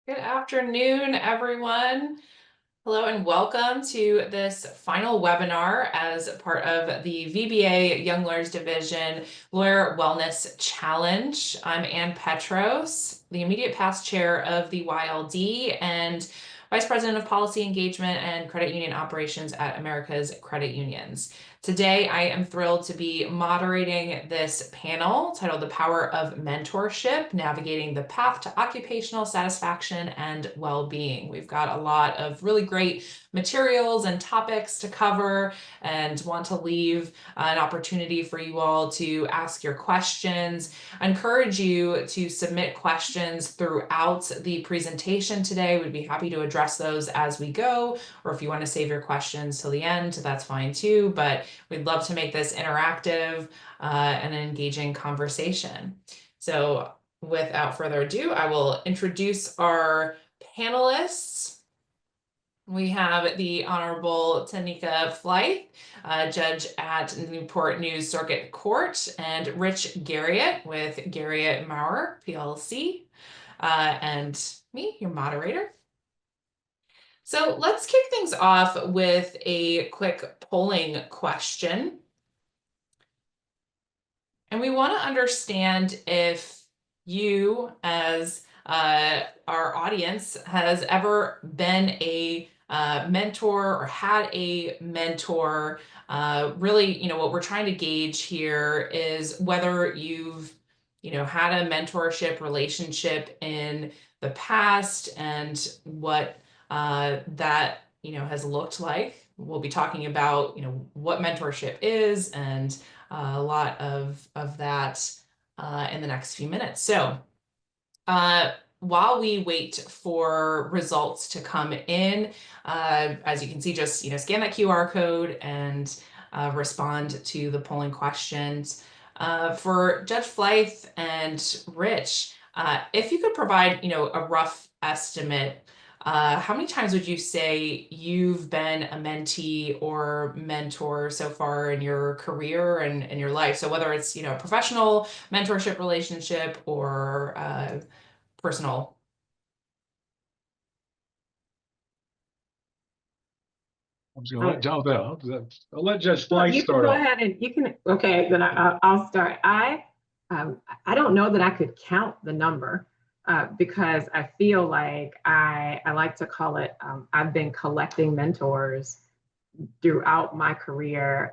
Good afternoon, everyone. Hello and welcome to this final webinar as part of the VBA Young Lawyers Division Lawyer Wellness Challenge. I'm Ann Petros, the immediate past chair of the YLD and Vice President of Policy Engagement and Credit Union Operations at America's Credit Unions. Today, I am thrilled to be moderating this panel titled The Power of Mentorship, Navigating the Path to Occupational Satisfaction and Well-Being. We've got a lot of really great materials and topics to cover and want to leave an opportunity for you all to ask your questions. I encourage you to submit questions throughout the presentation today. We'd be happy to address those as we go, or if you want to save your questions till the end, that's fine too, but we'd love to make this interactive and an engaging conversation. So without further ado, I will introduce our panelists. We have the Honorable Tyneka Flythe, judge at Newport News Circuit Court, and Rich Garriott with Garriott Jr, PLC, and me, your moderator. So let's kick things off with a quick polling question. And we want to understand if you, as our audience, has ever been a mentor or had a mentor. Really, what we're trying to gauge here is whether you've, had a mentorship relationship in the past and what that, has looked like. We'll be talking about, what mentorship is and a lot of that in the next few minutes. So while we wait for results to come in, as you can see, just scan that QR code and respond to the polling questions. For Judge Flythe and Rich, if you could provide a rough estimate, how many times would you say you've been a mentee or mentor so far in your career and in your life? So whether it's professional mentorship relationship or personal. I was going to let John. I'll let Judge Well, Flythe you can start go off. ahead and you can. Okay, then I'll start. I don't know that I could count the number because I feel like I like to call it. I've been collecting mentors throughout my career.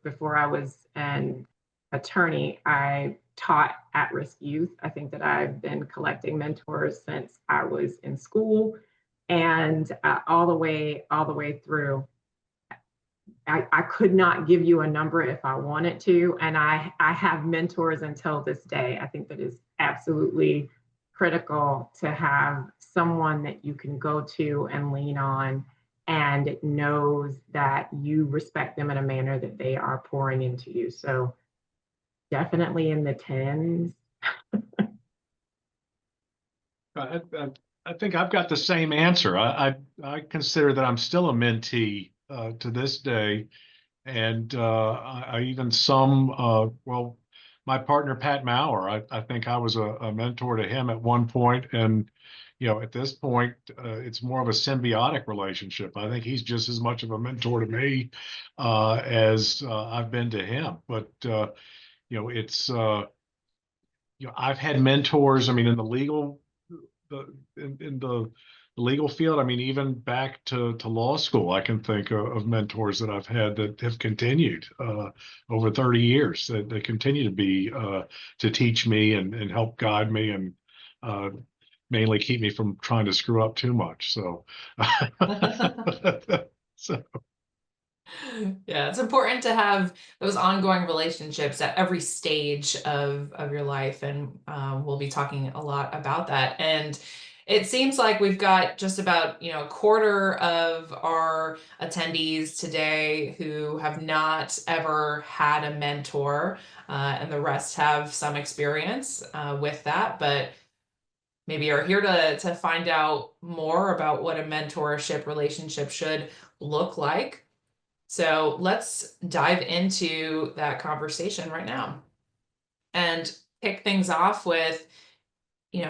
Before I was an attorney, I taught at-risk youth. I think that I've been collecting mentors since I was in school, and all the way through. I could not give you a number if I wanted to. And I have mentors until this day. I think that is absolutely critical to have someone that you can go to and lean on and knows that you respect them in a manner that they are pouring into you. So definitely in the tens. I think I've got the same answer. I consider that I'm still a mentee to this day, and I even well, my partner Pat Maurer. I think I was a mentor to him at one point, and at this point, it's more of a symbiotic relationship. I think he's just as much of a mentor to me as I've been to him. But it's I've had mentors. I mean, in the legal in the legal field, I mean, even back to law school, I can think of mentors that I've had that have continued over 30 years, that they continue to be to teach me and help guide me and mainly keep me from trying to screw up too much. So, so Yeah, it's important to have those ongoing relationships at every stage of your life, and we'll be talking a lot about that. And it seems like we've got just about a quarter of our attendees today who have not ever had a mentor, and the rest have some experience with that, but maybe are here to find out more about what a mentorship relationship should look like. So let's dive into that conversation right now and kick things off with,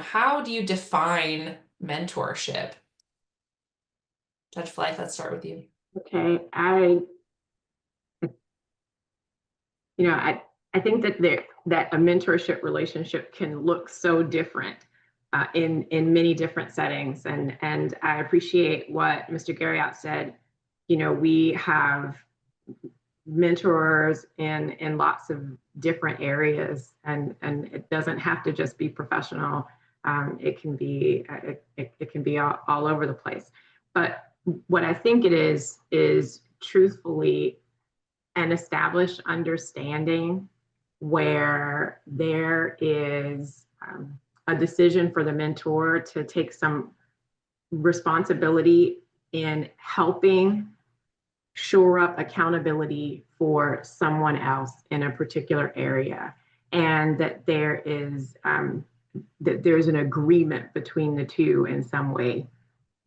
how do you define mentorship? Judge Flythe, let's start with you. Okay, I think that a mentorship relationship can look so different in many different settings, and I appreciate what Mr. Garriott said. We have mentors in lots of different areas, and it doesn't have to just be professional. It can be all over the place. But what I think it is truthfully an established understanding where there is a decision for the mentor to take some responsibility in helping shore up accountability for someone else in a particular area, and that there's an agreement between the two in some way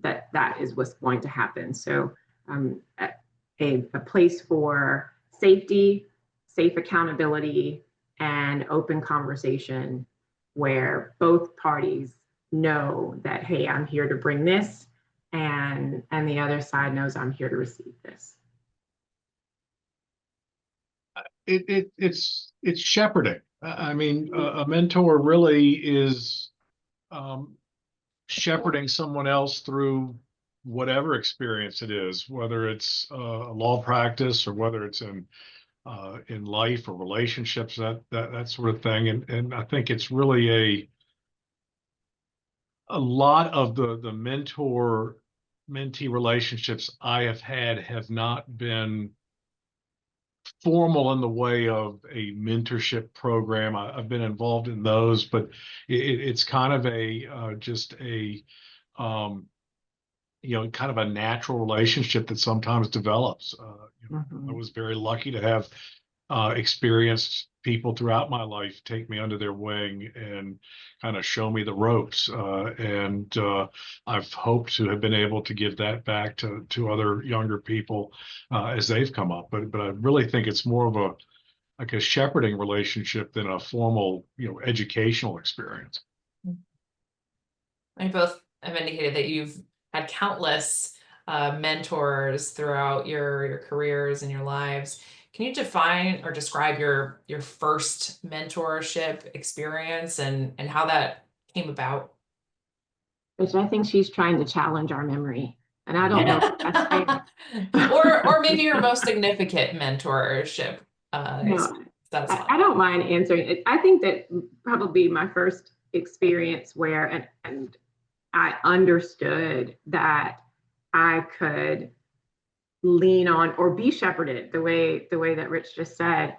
that is what's going to happen. So a place for safety, safe accountability, and open conversation where both parties know that, hey, I'm here to bring this, and the other side knows I'm here to receive this. It's shepherding. I mean, a mentor really is shepherding someone else through whatever experience it is, whether it's a law practice or whether it's in life or relationships, that sort of thing. And I think it's really a lot of the mentor-mentee relationships I have had have not been formal in the way of a mentorship program. I've been involved in those, but it's kind of just a kind of a natural relationship that sometimes develops. I was very lucky to have experienced people throughout my life take me under their wing and kind of show me the ropes. And I've hoped to have been able to give that back to other younger people as they've come up. But I really think it's more of a shepherding relationship than a formal, educational experience. You both have indicated that you've had countless mentors throughout your careers and your lives. Can you define or describe your first mentorship experience and how that came about? Which I think she's trying to challenge our memory, and I don't know if that's fair. or maybe your most significant mentorship. No, I don't mind answering it. I think that probably my first experience where and I understood that I could lean on or be shepherded the way that Rich just said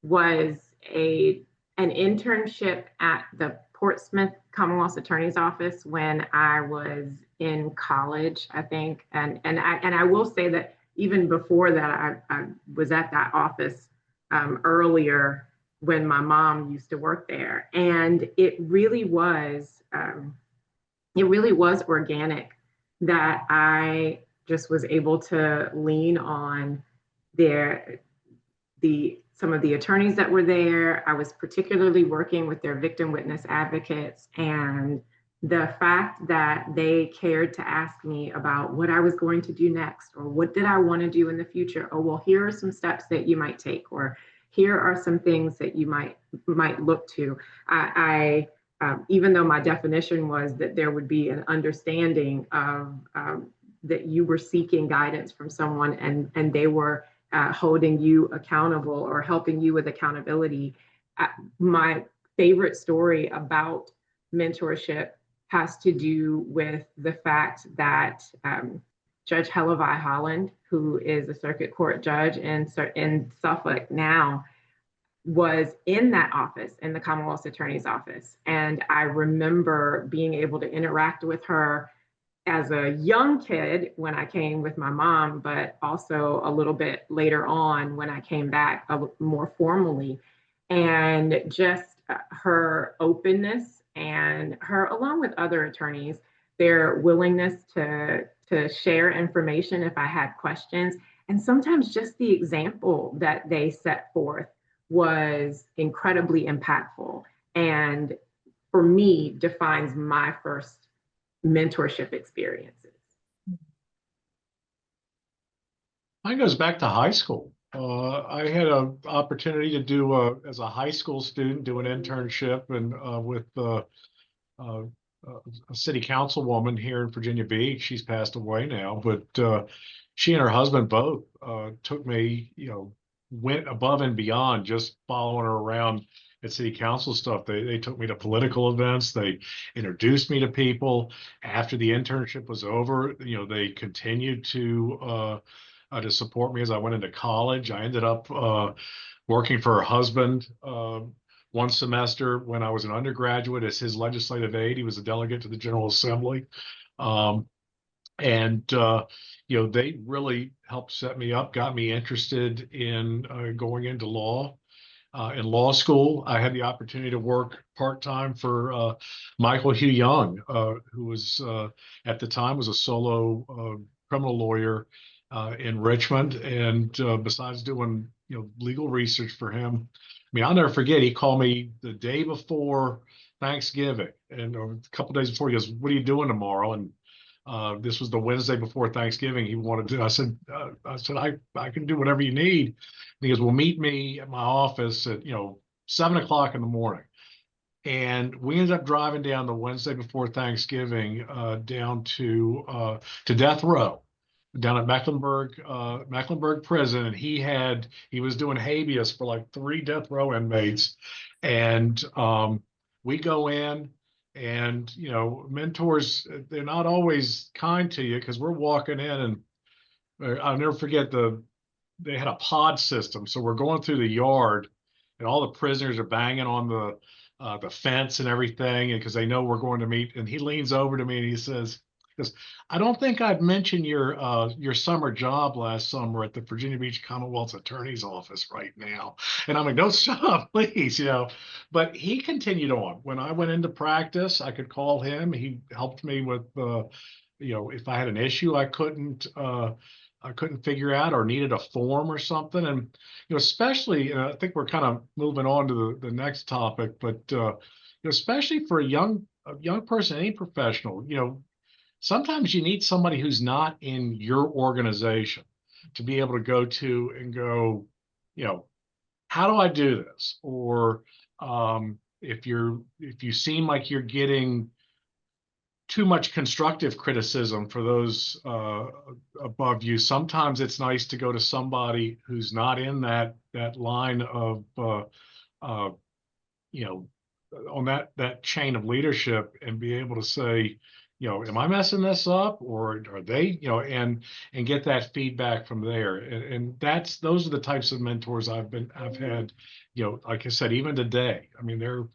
was an internship at the Portsmouth Commonwealth Attorney's Office when I was in college, I think. And I will say that even before that, I was at that office earlier when my mom used to work there. And it really was organic that I just was able to lean on some of the attorneys that were there. I was particularly working with their victim witness advocates, and the fact that they cared to ask me about what I was going to do next, or what did I want to do in the future. Oh, well, here are some steps that you might take, or here are some things that you might look to. I even though my definition was that there would be an understanding of that you were seeking guidance from someone and they were holding you accountable or helping you with accountability. My favorite story about mentorship has to do with the fact that Judge Hellevi Holland, who is a circuit court judge in Suffolk now, was in that office, in the Commonwealth Attorney's Office. And I remember being able to interact with her as a young kid when I came with my mom, but also a little bit later on when I came back more formally. And just her openness and her, along with other attorneys, their willingness to share information if I had questions. And sometimes just the example that they set forth was incredibly impactful, and for me defines my first mentorship experiences? Mine goes back to high school. I had an opportunity to do as a high school student, do an internship and with uh, a city councilwoman here in Virginia Beach. She's passed away now, but she and her husband both took me, went above and beyond just following her around at city council stuff. They took me to political events. They introduced me to people. After the internship was over, they continued to support me as I went into college. I ended up working for her husband one semester when I was an undergraduate as his legislative aide. He was a delegate to the General Assembly. Um, and they really helped set me up, got me interested in going into law. In law school, I had the opportunity to work part-time for Michael Hugh Young, who was at the time was a solo criminal lawyer in Richmond. And besides doing legal research for him, I mean, I'll never forget. He called me the day before Thanksgiving, and a couple days before, he goes, "What are you doing tomorrow?" And this was the Wednesday before Thanksgiving. He wanted to. I said, I can do whatever you need. And he goes, "Well, meet me at my office at 7 o'clock in the morning." And we ended up driving down the Wednesday before Thanksgiving down to death row down at Mecklenburg prison. And he was doing habeas for like 3 death row inmates. And we go in, and mentors, they're not always kind to you, because we're walking in, and I'll never forget, they had a pod system. So we're going through the yard, and all the prisoners are banging on the fence and everything, and because they know we're going to meet. And he leans over to me and he says, "I don't think I've mentioned your summer job last summer at the Virginia Beach Commonwealth's Attorney's Office right now." And I'm like, "No, stop, please." But he continued on. When I went into practice, I could call him. He helped me with if I had an issue I couldn't figure out or needed a form or something. And especially, and I think we're kind of moving on to the next topic, but especially for a young person, any professional, sometimes you need somebody who's not in your organization to be able to go to and go, how do I do this? Or if you seem like you're getting too much constructive criticism for those above you, sometimes it's nice to go to somebody who's not in that line of on that chain of leadership, and be able to say, am I messing this up, or are they, and get that feedback from there. And those are the types of mentors I've had, like I said, even today. I mean, they're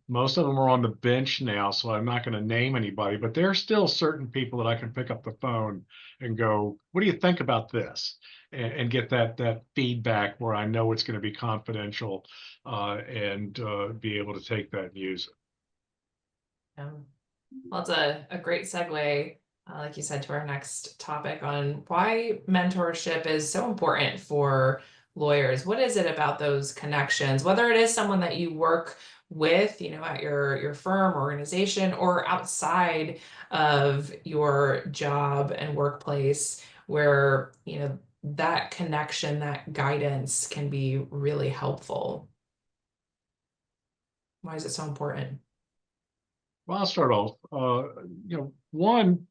most of them are on the bench now, so I'm not going to name anybody, but there are still certain people that I can pick up the phone and go, "What do you think about this?" And get that feedback where I know it's going to be confidential, and be able to take that and use it. Yeah. Well, it's a great segue, like you said, to our next topic on why mentorship is so important for lawyers. What is it about those connections, whether it is someone that you work with, at your firm or organization, or outside of your job and workplace, where, that connection, that guidance can be really helpful? Why is it so important? Well, I'll start off. One,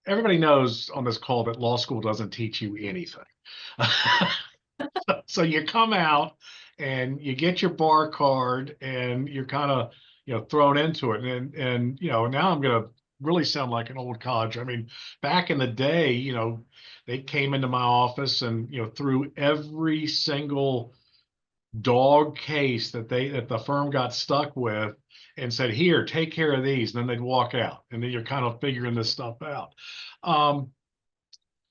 everybody knows on this call that law school doesn't teach you anything. So you come out and you get your bar card, and you're kind of thrown into it. And now I'm going to really sound like an old codger. I mean, back in the day, they came into my office, and through every single dog case that the firm got stuck with, and said, "Here, take care of these," and then they'd walk out, and then you're kind of figuring this stuff out.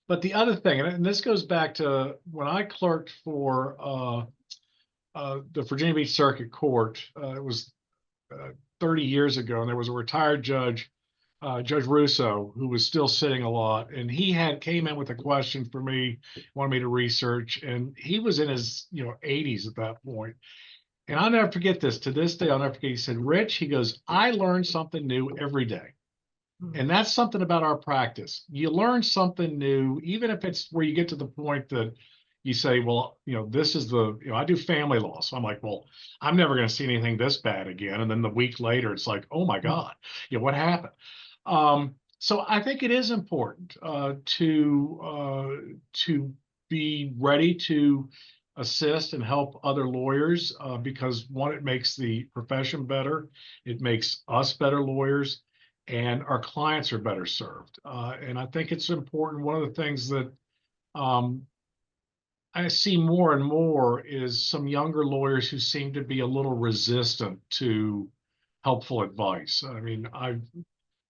But the other thing, and this goes back to when I clerked for the Virginia Beach Circuit Court. It was 30 years ago, and there was a retired judge, Judge Russo, who was still sitting a lot, and he came in with a question for me, wanted me to research, and he was in his 80s at that point. And I'll never forget this. To this day, I'll never forget. He said, Rich, he goes, I learn something new every day. And that's something about our practice. You learn something new, even if it's where you get to the point that you say, well, this is I do family law. So I'm like, well, I'm never going to see anything this bad again. And then the week later, it's like, oh my God, what happened? So I think it is important to be ready to assist and help other lawyers because one, it makes the profession better. It makes us better lawyers, and our clients are better served. And I think it's important. One of the things that I see more and more is some younger lawyers who seem to be a little resistant to helpful advice. I mean, I've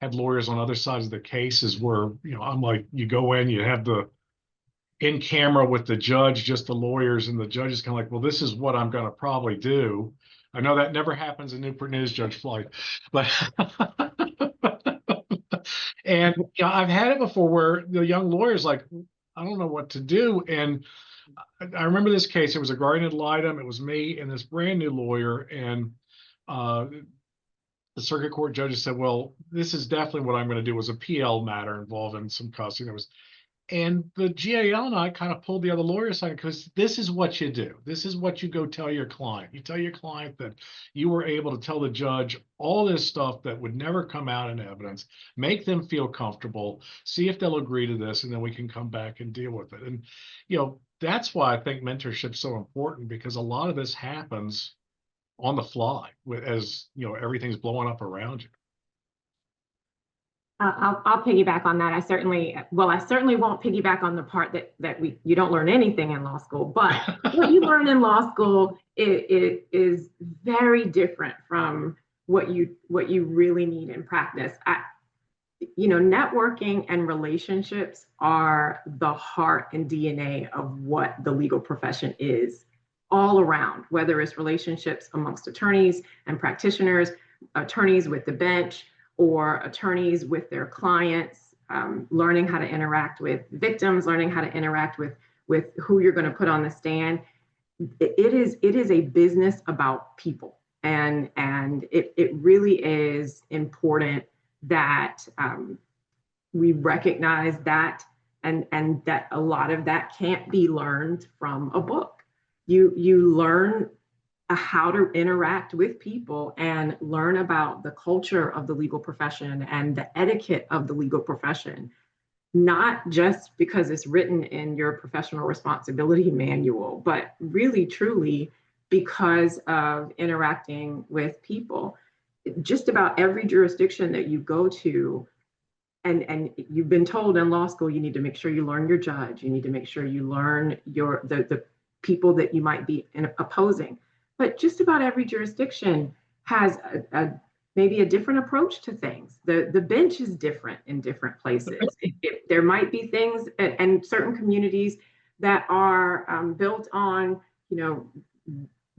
had lawyers on other sides of the cases where, I'm like, you go in, you have the in camera with the judge, just the lawyers, and the judge is kind of like, well, this is what I'm going to probably do. I know that never happens in Newport News, Judge Flythe, but and I've had it before where the young lawyer's like, I don't know what to do. And I remember this case. It was a guardian ad litem. It was me and this brand new lawyer, and the circuit court judge said, well, this is definitely what I'm going to do. It was a PL matter involving some custody. And the GAL and I kind of pulled the other lawyer aside because this is what you do. This is what you go tell your client. You tell your client that you were able to tell the judge all this stuff that would never come out in evidence, make them feel comfortable, see if they'll agree to this, and then we can come back and deal with it. And, that's why I think mentorship is so important, because a lot of this happens on the fly as, everything's blowing up around you. I'll piggyback on that. I certainly won't piggyback on the part that you don't learn anything in law school, but what you learn in law school it is very different from what you really need in practice. Networking and relationships are the heart and DNA of what the legal profession is all around, whether it's relationships amongst attorneys and practitioners, attorneys with the bench, or attorneys with their clients, learning how to interact with victims, learning how to interact with who you're going to put on the stand. It is a business about people, and it really is important that we recognize that, and that a lot of that can't be learned from a book. You learn how to interact with people and learn about the culture of the legal profession and the etiquette of the legal profession, not just because it's written in your professional responsibility manual, but really, truly because of interacting with people. Just about every jurisdiction that you go to, and you've been told in law school, you need to make sure you learn your judge, you need to make sure you learn the people that you might be opposing. But just about every jurisdiction has maybe a different approach to things. The bench is different in different places. There might be things and certain communities that are built on,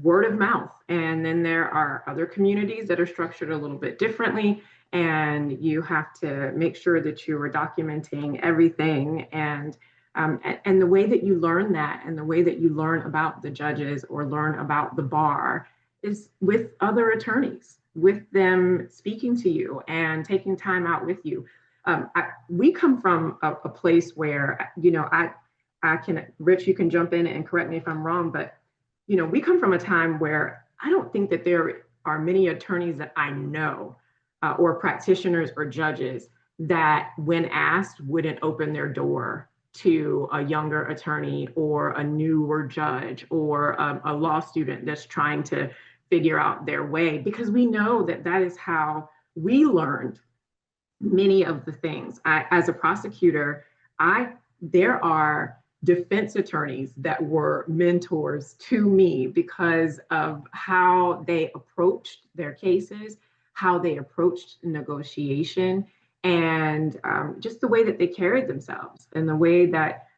word of mouth. And then there are other communities that are structured a little bit differently. And you have to make sure that you are documenting everything. And the way that you learn that, and the way that you learn about the judges or learn about the bar, is with other attorneys, with them speaking to you and taking time out with you. We come from a place where, I can, Rich, you can jump in and correct me if I'm wrong, but, we come from a time where I don't think that there are many attorneys that I know or practitioners or judges that, when asked, wouldn't open their door to a younger attorney or a newer judge or a law student that's trying to figure out their way, because we know that that is how we learned many of the things. As a prosecutor, there are defense attorneys that were mentors to me because of how they approached their cases, how they approached negotiation, and just the way that they carried themselves, and the way that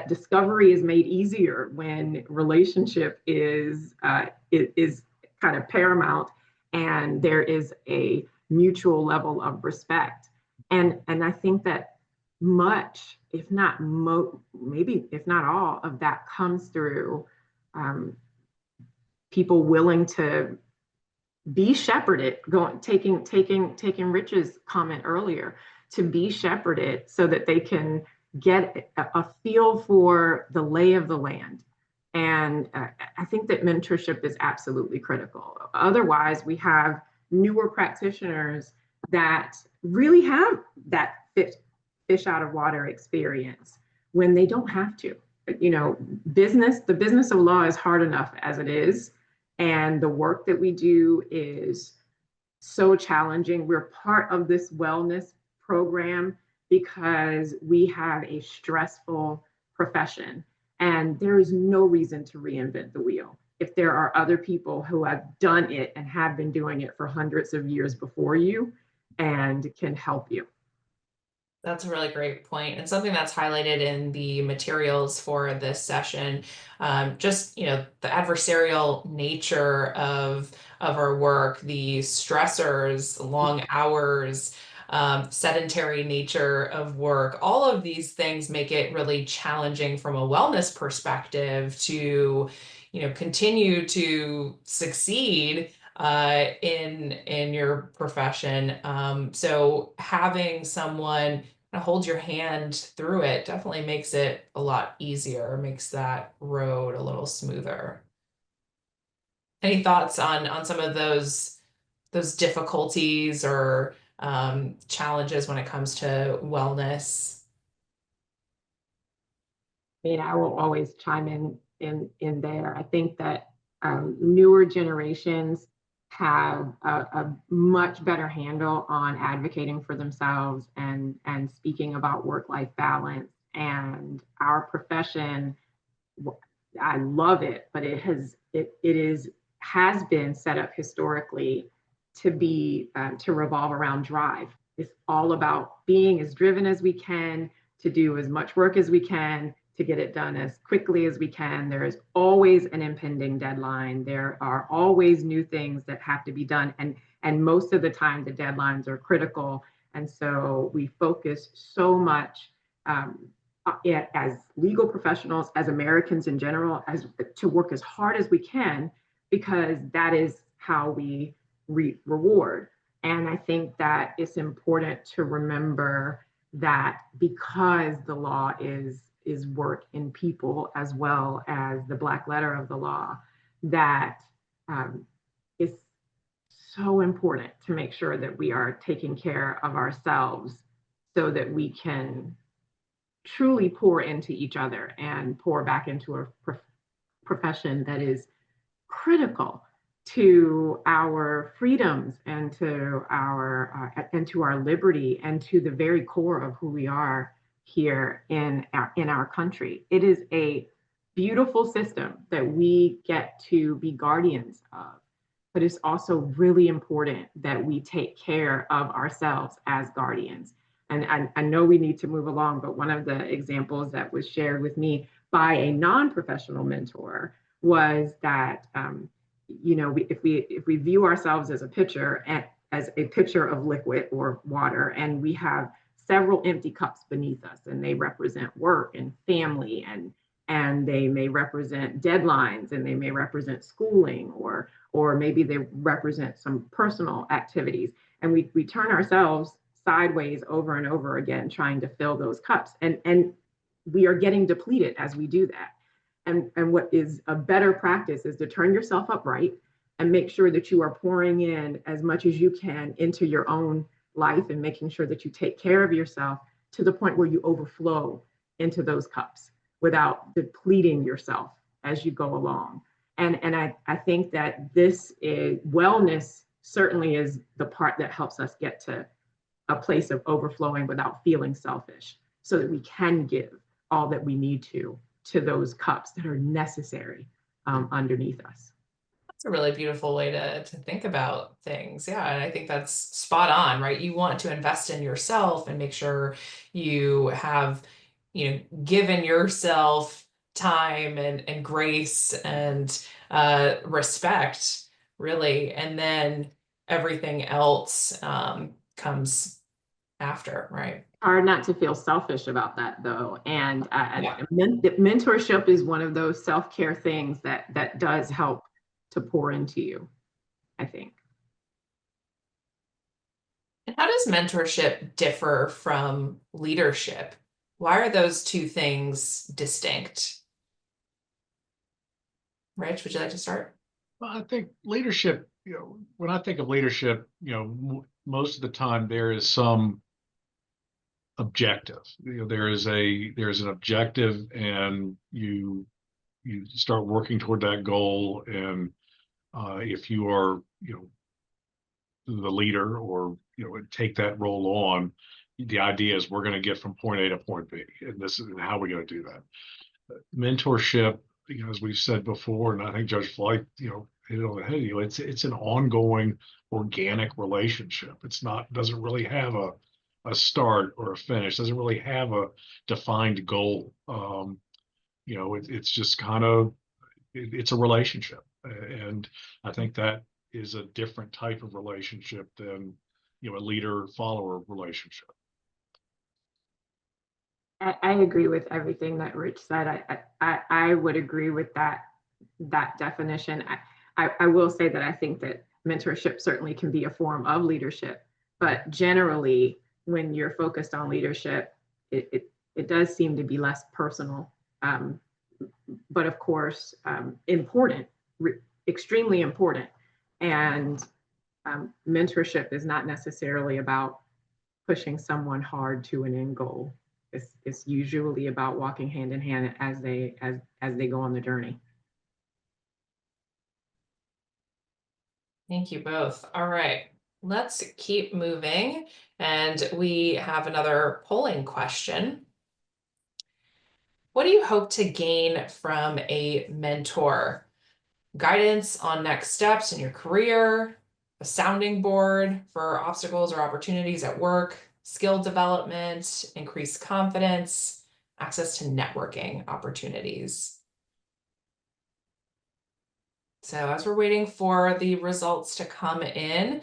discovery is made easier when relationship is kind of paramount, and there is a mutual level of respect. And I think that much, if not maybe if not all of that, comes through people willing to be shepherded, taking Rich's comment earlier, to be shepherded so that they can get a feel for the lay of the land. And I think that mentorship is absolutely critical. Otherwise, we have newer practitioners that really have that fish out of water experience when they don't have to. You know, the business of law is hard enough as it is. And the work that we do is so challenging. We're part of this wellness program because we have a stressful profession. And there is no reason to reinvent the wheel if there are other people who have done it and have been doing it for hundreds of years before you and can help you. That's a really great point, and something that's highlighted in the materials for this session. Just, you know, the adversarial nature of our work, the stressors, long hours, sedentary nature of work. All of these things make it really challenging from a wellness perspective to, you know, continue to succeed in your profession. So having someone hold your hand through it definitely makes it a lot easier, makes that road a little smoother. Any thoughts on some of those difficulties or challenges when it comes to wellness? I mean, I will always chime in there. I think that newer generations have a much better handle on advocating for themselves and speaking about work-life balance. And our profession, I love it, but it has been set up historically to be to revolve around drive. It's all about being as driven as we can, to do as much work as we can, to get it done as quickly as we can. There is always an impending deadline. There are always new things that have to be done. And most of the time the deadlines are critical. And so we focus so much as legal professionals, as Americans in general, as to work as hard as we can, because that is how we reward. And I think that it's important to remember that because the law is work in people as well as the black letter of the law, that it's so important to make sure that we are taking care of ourselves so that we can truly pour into each other and pour back into a profession that is critical to our freedoms and to our liberty and to the very core of who we are here in our country. It is a beautiful system that we get to be guardians of, but it's also really important that we take care of ourselves as guardians. And I know we need to move along, but one of the examples that was shared with me by a non-professional mentor was that you know, if we view ourselves as a pitcher of liquid or water, and we have several empty cups beneath us, and they represent work and family, and they may represent deadlines, and they may represent schooling, or maybe they represent some personal activities, and we turn ourselves sideways over and over again trying to fill those cups, and we are getting depleted as we do that. And what is a better practice is to turn yourself upright and make sure that you are pouring in as much as you can into your own life, and making sure that you take care of yourself to the point where you overflow into those cups without depleting yourself as you go along. And I think that this is wellness certainly is the part that helps us get to a place of overflowing without feeling selfish, so that we can give all that we need to those cups that are necessary underneath us. That's a really beautiful way to think about things. Yeah, and I think that's spot on, right? You want to invest in yourself and make sure you have, you know, given yourself time and grace and respect, really, and then everything else comes after, right? Hard not to feel selfish about that, though. And mentorship is one of those self-care things that does help to pour into you, I think. And how does mentorship differ from leadership? Why are those two things distinct? Rich, would you like to start? Well, I think leadership, when I think of leadership, most of the time there is some objective. There's an objective, and you start working toward that goal. And if you are, the leader, or take that role on, the idea is we're going to get from point A to point B, and this is how we're going to do that. Mentorship, as we've said before, and I think Judge Flythe, hit it on the head. It's an ongoing, organic relationship. Doesn't really have a start or a finish. Doesn't really have a defined goal. It's just kind of it's a relationship, and I think that is a different type of relationship than a leader-follower relationship. I agree with everything that Rich said. I would agree with that definition. I will say that I think that mentorship certainly can be a form of leadership, but generally, when you're focused on leadership, it does seem to be less personal, but of course, important, extremely important. And mentorship is not necessarily about pushing someone hard to an end goal. It's usually about walking hand in hand as they go on the journey. Thank you both. All right, let's keep moving. And we have another polling question. What do you hope to gain from a mentor? Guidance on next steps in your career, a sounding board for obstacles or opportunities at work, skill development, increased confidence, access to networking opportunities. So as we're waiting for the results to come in,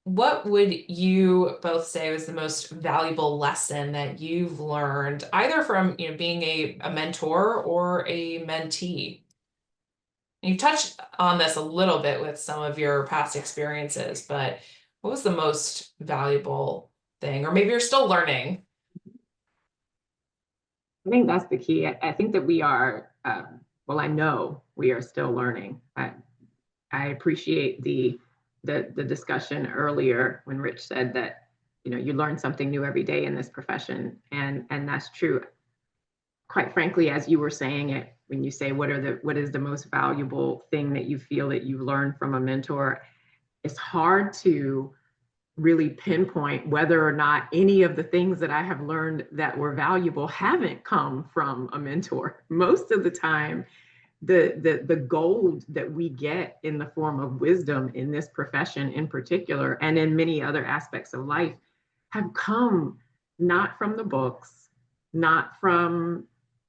what would you both say was the most valuable lesson that you've learned, either from being a mentor or a mentee? You touched on this a little bit with some of your past experiences, but what was the most valuable thing? Or maybe you're still learning. I think that's the key. I think that we are, well, I know we are still learning. I appreciate the discussion earlier when Rich said that, you learn something new every day in this profession. And that's true. Quite frankly, as you were saying it, when you say what is the most valuable thing that you feel that you learned from a mentor, it's hard to really pinpoint whether or not any of the things that I have learned that were valuable haven't come from a mentor. Most of the time, the gold that we get in the form of wisdom in this profession in particular, and in many other aspects of life, have come not from the books, not from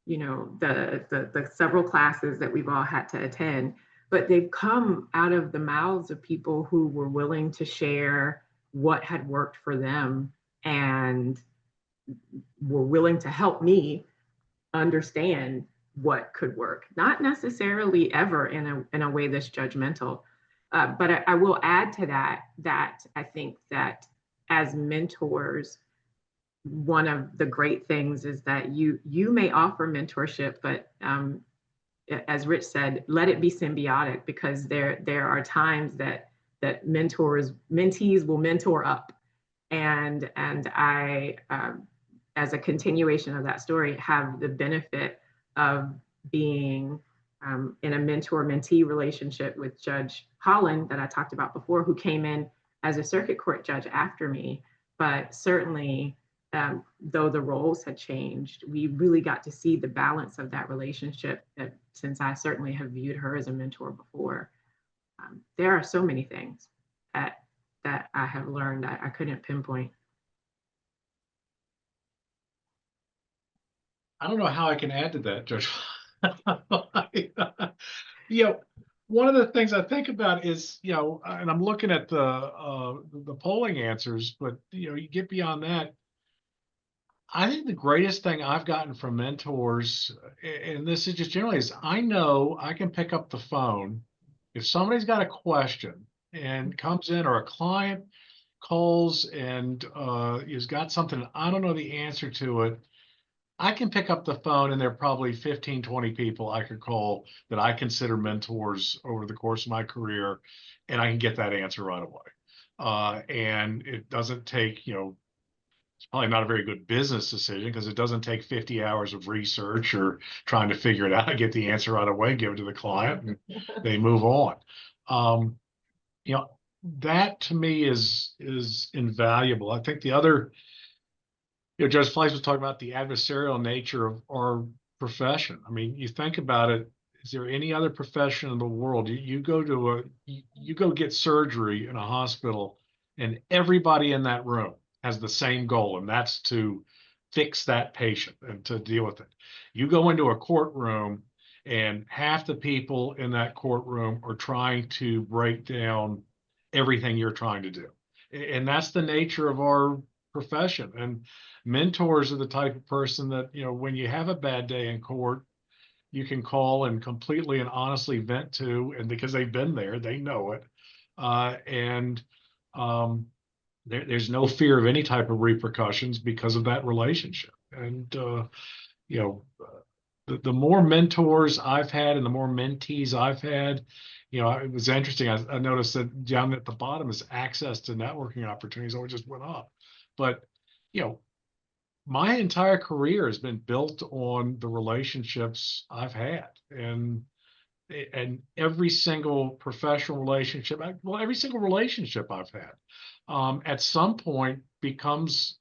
the several classes that we've all had to attend, but they've come out of the mouths of people who were willing to share what had worked for them and were willing to help me understand what could work. Not necessarily ever in a way that's judgmental, but I will add to that I think that as mentors, one of the great things is that you may offer mentorship, but as Rich said, let it be symbiotic, because there are times that mentees will mentor up, and I as a continuation of that story, have the benefit of being in a mentor-mentee relationship with Judge Holland that I talked about before, who came in as a circuit court judge after me. But certainly, though the roles had changed, we really got to see the balance of that relationship, since I certainly have viewed her as a mentor before. There are so many things that I have learned I couldn't pinpoint. I don't know how I can add to that, Judge. One of the things I think about is, and I'm looking at the polling answers, but you get beyond that. I think the greatest thing I've gotten from mentors, and this is just generally, is I know I can pick up the phone if somebody's got a question and comes in, or a client calls and has got something I don't know the answer to it. I can pick up the phone and there are probably 15, 20 people I could call that I consider mentors over the course of my career, and I can get that answer right away. And it doesn't take, it's probably not a very good business decision because it doesn't take 50 hours of research or trying to figure it out and get the answer right away, give it to the client, and they move on. Um, you know, that to me is invaluable. I think the other, Judge Flythe was talking about the adversarial nature of our profession. I mean, you think about it, is there any other profession in the world? You go to you go get surgery in a hospital, and everybody in that room has the same goal, and that's to fix that patient and to deal with it. You go into a courtroom, and half the people in that courtroom are trying to break down everything you're trying to do. And that's the nature of our profession. And mentors are the type of person that, when you have a bad day in court, you can call and completely and honestly vent to, and because they've been there, they know it. And there's no fear of any type of repercussions because of that relationship. And, the more mentors I've had and the more mentees I've had, it was interesting. I noticed that down at the bottom is access to networking opportunities. Oh, it just went up. But, my entire career has been built on the relationships I've had, and every single professional relationship, every single relationship I've had, at some point becomes,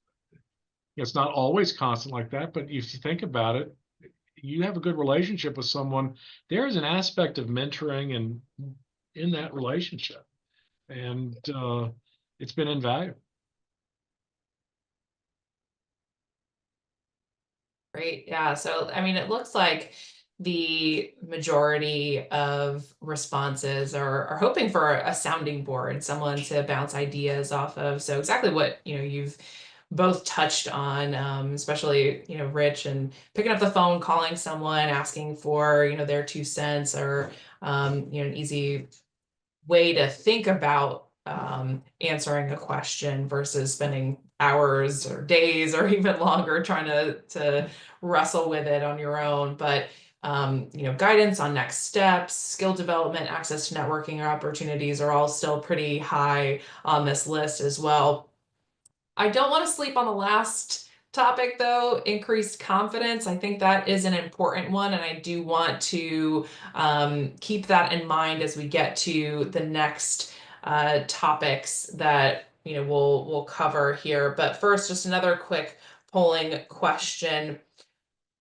it's not always constant like that, but if you think about it, you have a good relationship with someone, there is an aspect of mentoring and in that relationship, and it's been invaluable. Great. Yeah. So, I mean, it looks like the majority of responses are hoping for a sounding board, someone to bounce ideas off of. So exactly what, you've both touched on, especially, Rich, and picking up the phone, calling someone, asking for, their 2 cents, or, an easy way to think about answering a question versus spending hours or days or even longer trying to wrestle with it on your own. But guidance on next steps, skill development, access to networking opportunities are all still pretty high on this list as well. I don't want to sleep on the last topic, though, increased confidence. I think that is an important one, and I do want to keep that in mind as we get to the next topics that we'll cover here. But first, just another quick polling question.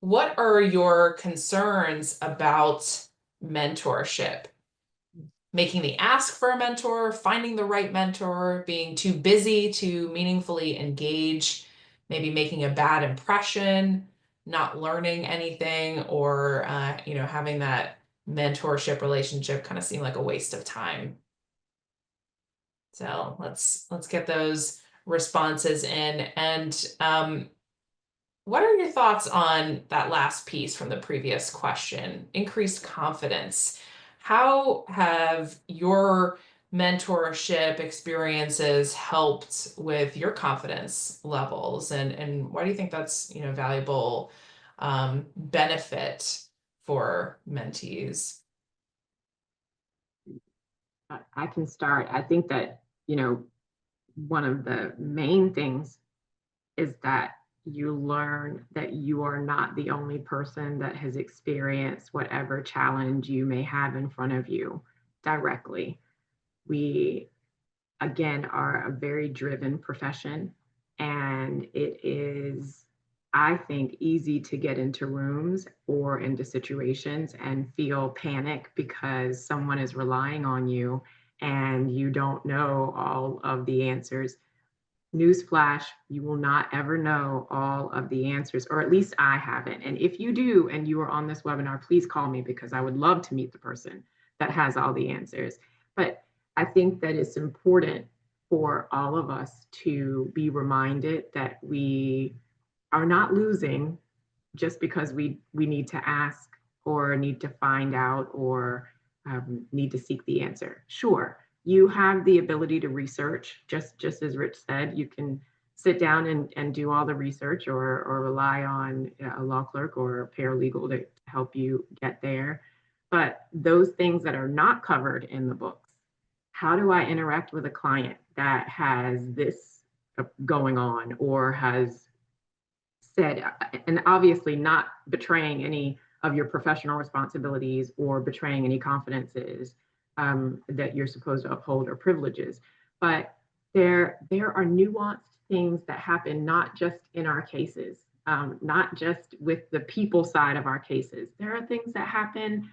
What are your concerns about mentorship? Making the ask for a mentor, finding the right mentor, being too busy to meaningfully engage, maybe making a bad impression, not learning anything, or having that mentorship relationship kind of seem like a waste of time. So let's get those responses in. And what are your thoughts on that last piece from the previous question? Increased confidence. How have your mentorship experiences helped with your confidence levels? And why do you think that's, valuable benefit for mentees? I can start. I think that, one of the main things is that you learn that you are not the only person that has experienced whatever challenge you may have in front of you directly. We, again, are a very driven profession, and it is, I think, easy to get into rooms or into situations and feel panic because someone is relying on you and you don't know all of the answers. Newsflash, you will not ever know all of the answers, or at least I haven't. And if you do, and you are on this webinar, please call me because I would love to meet the person that has all the answers. But I think that it's important for all of us to be reminded that we are not losing just because we need to ask or need to find out or need to seek the answer. Sure, you have the ability to research, just as Rich said. You can sit down and do all the research or rely on a law clerk or a paralegal to help you get there. But those things that are not covered in the books, how do I interact with a client that has this going on or has said, and obviously not betraying any of your professional responsibilities or betraying any confidences that you're supposed to uphold or privileges. But there are nuanced things that happen not just in our cases, not just with the people side of our cases. There are things that happen.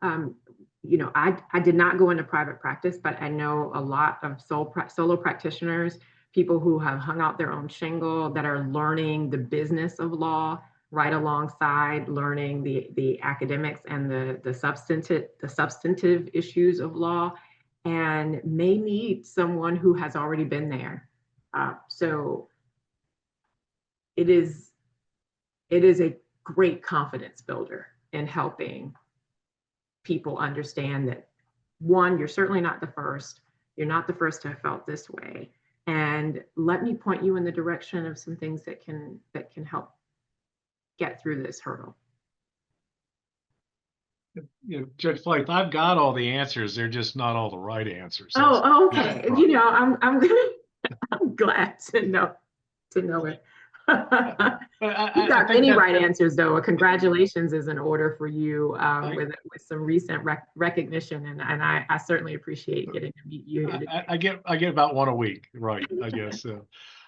I did not go into private practice, but I know a lot of solo practitioners, people who have hung out their own shingle, that are learning the business of law right alongside learning the academics and the substantive issues of law, and may need someone who has already been there. So it is a great confidence builder in helping people understand that, one, you're certainly not the first. You're not the first to have felt this way. And let me point you in the direction of some things that can help get through this hurdle. Judge Flythe, I've got all the answers. They're just not all the right answers. Oh, okay. Right. I'm glad to know it. You've got many right answers, though. Congratulations is in order for you with some recent recognition, and I certainly appreciate getting to meet you here today. I get about one a week, right? I guess so.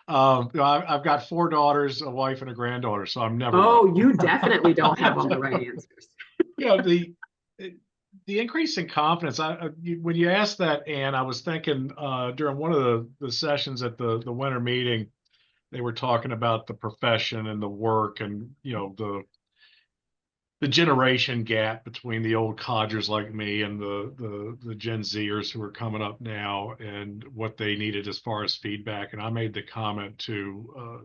I've got 4 daughters, a wife, and a granddaughter, so I'm never. Oh, you definitely don't have all the right answers. The increase in confidence. When you asked that, Ann, I was thinking during one of the sessions at the winter meeting, they were talking about the profession and the work and the generation gap between the old codgers like me and the Gen Zers who are coming up now and what they needed as far as feedback. And I made the comment to a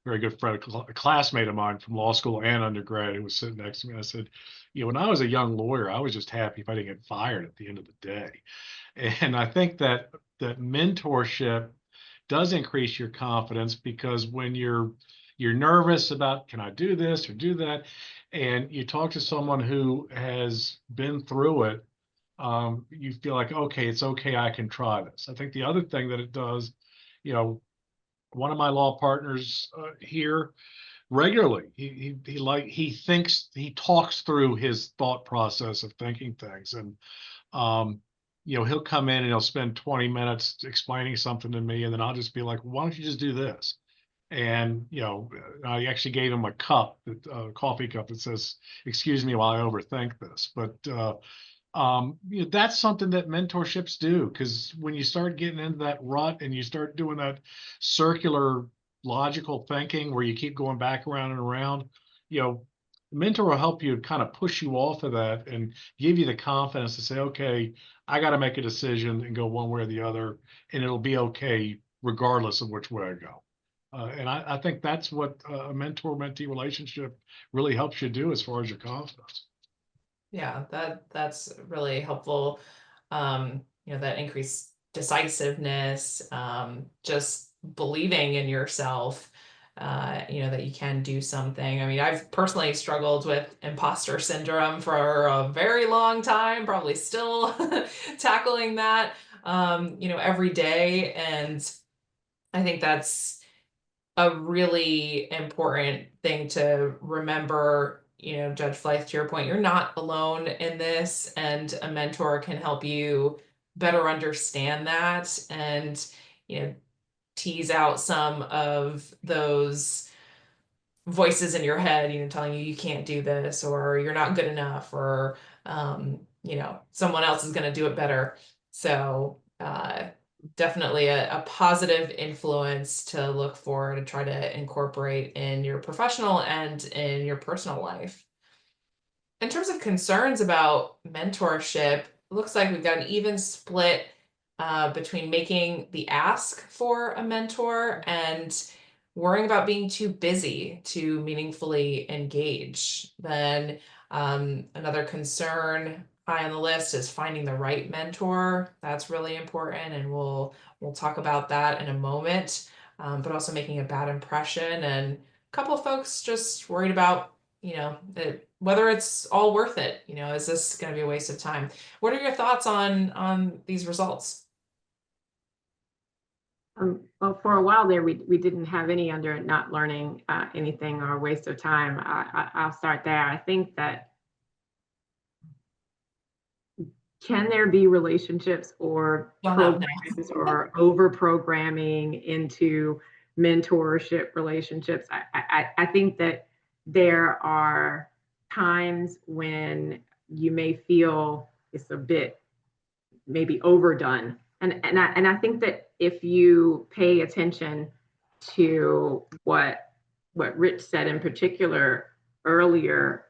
very good friend, a classmate of mine from law school and undergrad, who was sitting next to me. I said, when I was a young lawyer, I was just happy if I didn't get fired at the end of the day. And I think that mentorship does increase your confidence, because when you're nervous about, can I do this or do that, and you talk to someone who has been through it, you feel like, okay, it's okay, I can try this. I think the other thing that it does, one of my law partners here regularly, he talks through his thought process of thinking things, and he'll come in and he'll spend 20 minutes explaining something to me, and then I'll just be like, why don't you just do this? And I actually gave him a cup, a coffee cup that says, excuse me while I overthink this. But that's something that mentorships do, because when you start getting into that rut and you start doing that circular logical thinking where you keep going back around and around, the mentor will help you kind of push you off of that and give you the confidence to say, okay, I got to make a decision and go one way or the other, and it'll be okay regardless of which way I go. And I think that's what a mentor-mentee relationship really helps you do as far as your confidence. Yeah, that's really helpful. That increased decisiveness, just believing in yourself, that you can do something. I mean, I've personally struggled with imposter syndrome for a very long time, probably still tackling that, every day. And I think that's a really important thing to remember. Judge Flythe, to your point, you're not alone in this, and a mentor can help you better understand that and, tease out some of those voices in your head, telling you can't do this, or you're not good enough, or, someone else is going to do it better. So, definitely a positive influence to look for, to try to incorporate in your professional and in your personal life. In terms of concerns about mentorship, it looks like we've got an even split between making the ask for a mentor and worrying about being too busy to meaningfully engage. Then another concern high on the list is finding the right mentor. That's really important, and we'll talk about that in a moment. But also making a bad impression, and a couple of folks just worried about, whether it's all worth it. Is this going to be a waste of time? What are your thoughts on these results? Well, for a while there, we didn't have any under not learning anything or waste of time. I'll start there. I think that can there be relationships or programs or over programming into mentorship relationships? I think that there are times when you may feel it's a bit maybe overdone. And I think that if you pay attention to what Rich said in particular earlier,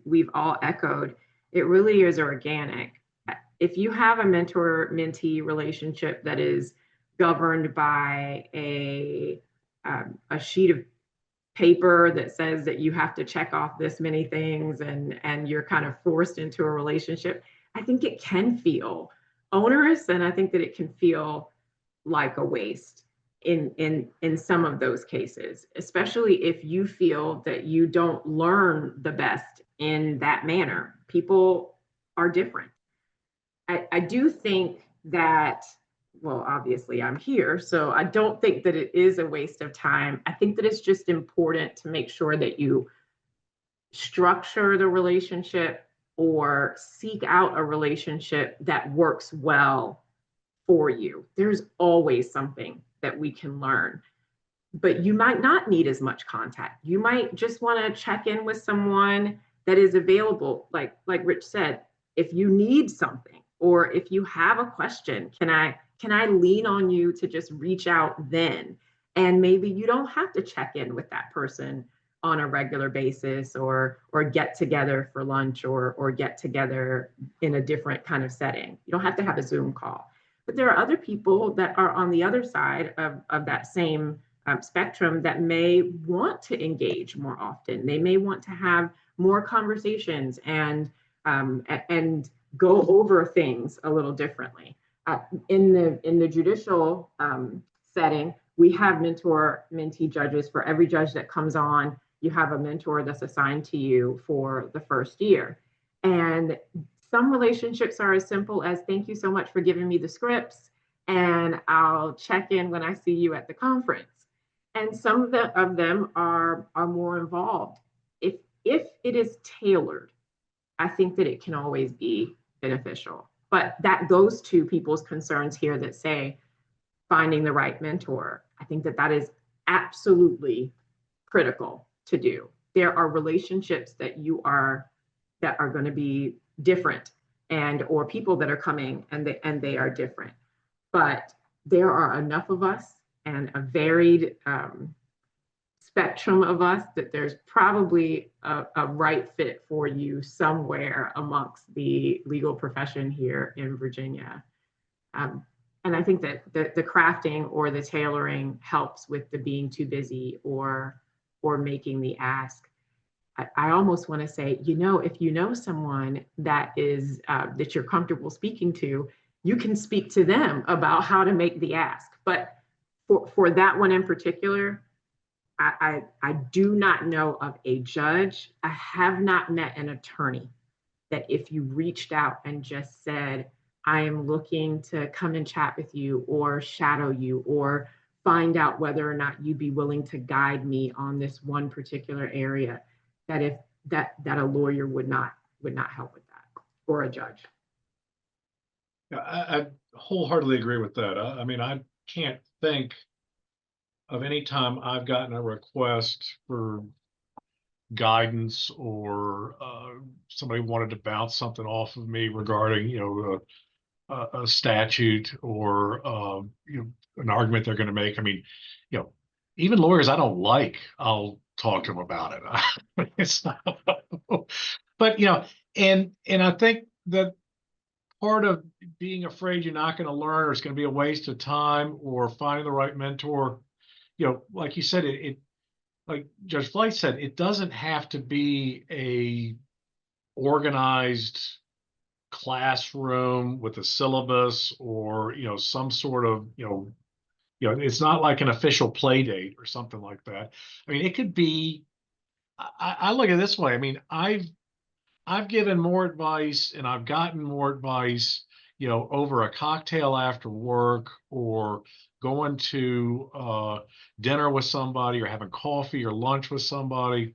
we've all echoed, it really is organic. If you have a mentor-mentee relationship that is governed by a sheet of paper that says that you have to check off this many things, and you're kind of forced into a relationship, I think it can feel onerous, and I think that it can feel like a waste in some of those cases, especially if you feel that you don't learn the best in that manner. People are different. I do think that, well, obviously I'm here, so I don't think that it is a waste of time. I think that it's just important to make sure that you structure the relationship or seek out a relationship that works well for you. There's always something that we can learn, but you might not need as much contact. You might just want to check in with someone that is available. Like Rich said, if you need something, or if you have a question, can I lean on you to just reach out then? And maybe you don't have to check in with that person on a regular basis, or get together for lunch, or get together in a different kind of setting. You don't have to have a Zoom call. But there are other people that are on the other side of that same spectrum that may want to engage more often. They may want to have more conversations and go over things a little differently. In the judicial setting, we have mentor-mentee judges. For every judge that comes on, you have a mentor that's assigned to you for the first year. And some relationships are as simple as, thank you so much for giving me the scripts, and I'll check in when I see you at the conference. And some of them are more involved. If it is tailored, I think that it can always be beneficial. But that goes to people's concerns here that say finding the right mentor. I think that is absolutely critical to do. There are relationships that are going to be different, or people that are coming and they are different. But there are enough of us and a varied spectrum of us that there's probably a right fit for you somewhere amongst the legal profession here in Virginia. And I think that the crafting or the tailoring helps with the being too busy or making the ask. I almost want to say, if you know someone that is that you're comfortable speaking to, you can speak to them about how to make the ask. But for that one in particular, I do not know of a judge. I have not met an attorney that if you reached out and just said, I am looking to come and chat with you or shadow you or find out whether or not you'd be willing to guide me on this one particular area, that a lawyer would not help with that, or a judge. Yeah, I wholeheartedly agree with that. I mean, I can't think of any time I've gotten a request for guidance, or somebody wanted to bounce something off of me regarding, a statute, or an argument they're going to make. I mean, even lawyers I don't like, I'll talk to them about it. It's not, but and I think that part of being afraid you're not going to learn, or it's going to be a waste of time, or finding the right mentor, like you said, like Judge Flythe said, it doesn't have to be a organized classroom with a syllabus or, some sort of, it's not like an official play date or something like that. I mean, it could be, I look at it this way. I mean, I've given more advice and I've gotten more advice, over a cocktail after work or going to dinner with somebody or having coffee or lunch with somebody.